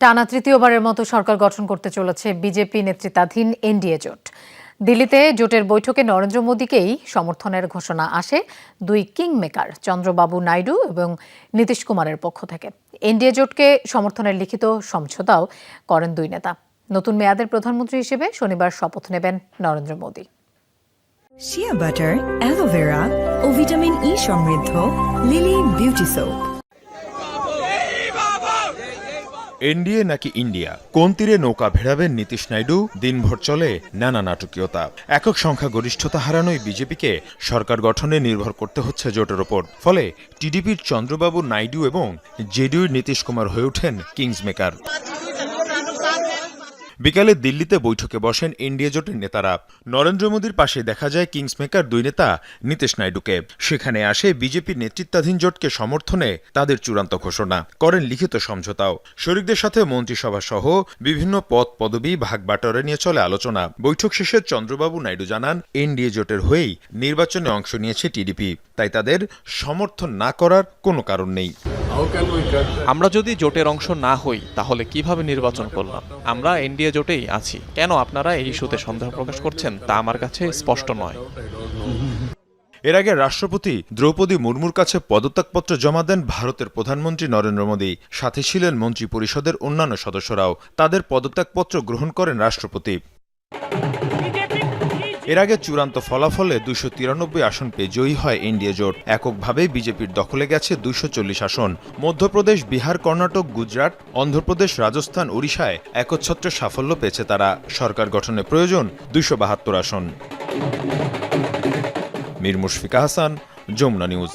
টানা তৃতীয়বারের মতো সরকার গঠন করতে চলেছে বিজেপি নেতৃত্বাধীন এনডিএ জোট। দিল্লিতে জোটের বৈঠকে নরেন্দ্র মোদীকেই সমর্থনের ঘোষণা আসে দুই কিং মেকার চন্দ্রবাবু নাইডু এবং নীতিশ কুমারের পক্ষ থেকে। এনডিএ জোটকে সমর্থনের লিখিত সমঝোতাও করেন দুই নেতা। নতুন মেয়াদের প্রধানমন্ত্রী হিসেবে শনিবার শপথ নেবেন Narendra Modi. Shea butter, aloe vera ও ভিটামিন ই সমৃদ্ধ লিলি বিউটি সোপ। এনডিএ নাকি ইন্ডিয়া, কোন তীরে নৌকা ভেড়াবেন নীতিশ নাইডু? দিনভর চলে নানা নাটকীয়তা। একক সংখ্যাগরিষ্ঠতা হারানোই বিজেপিকে সরকার গঠনে নির্ভর করতে হচ্ছে জোটের ওপর। ফলে টিডিপির চন্দ্রবাবু নাইডু এবং জেডিইউর নীতিশ কুমার হয়ে ওঠেন কিংস মেকার। বিকালে দিল্লিতে বৈঠকে বসেন এনডিএ জোটের নেতারা। নরেন্দ্র মোদীর পাশে দেখা যায় কিংস মেকার দুই নেতা নীতিশ নাইডুকে। সেখানে আসে বিজেপির নেতৃত্বাধীন জোটকে সমর্থনে তাদের চূড়ান্ত ঘোষণা করেন লিখিত সমঝোতাও। শরিকদের সাথে মন্ত্রিসভা সহ বিভিন্ন পদ পদবি ভাগ বাটোয়ারা নিয়ে চলে আলোচনা। বৈঠক শেষে চন্দ্রবাবু নাইডু জানান, এনডিএ জোটের হয়েই নির্বাচনে অংশ নিয়েছে টিডিপি, তাই তাদের সমর্থন না করার কোনো কারণ নেই। আমরা যদি জোটের অংশ না হই তাহলে কিভাবে নির্বাচন করলাম? আমরা এনডিএ জোটেই আছি। কেন আপনারা এই ইস্যুতে সন্দেহ প্রকাশ করছেন তা আমার কাছে স্পষ্ট নয়। এর আগে রাষ্ট্রপতি দ্রৌপদী মুর্মুর কাছে পদত্যাগপত্র জমা দেন ভারতের প্রধানমন্ত্রী নরেন্দ্র মোদী। সাথে ছিলেন মন্ত্রী পরিষদের অন্যান্য সদস্যরাও। তাদের পদত্যাগপত্র গ্রহণ করেন রাষ্ট্রপতি। এর আগে চূড়ান্ত ফলাফলে 293 আসন পেয়ে জয়ী হয় এনডিএ জোট। এককভাবে বিজেপির দখলে গেছে 240 আসন। মধ্যপ্রদেশ, বিহার, কর্ণাটক, গুজরাট, অন্ধ্রপ্রদেশ, রাজস্থান, ওড়িশায় একচ্ছত্র সাফল্য পেয়েছে তারা। সরকার গঠনে প্রয়োজন 272 আসন। মীর মুশফিকা হাসান, যমুনা নিউজ।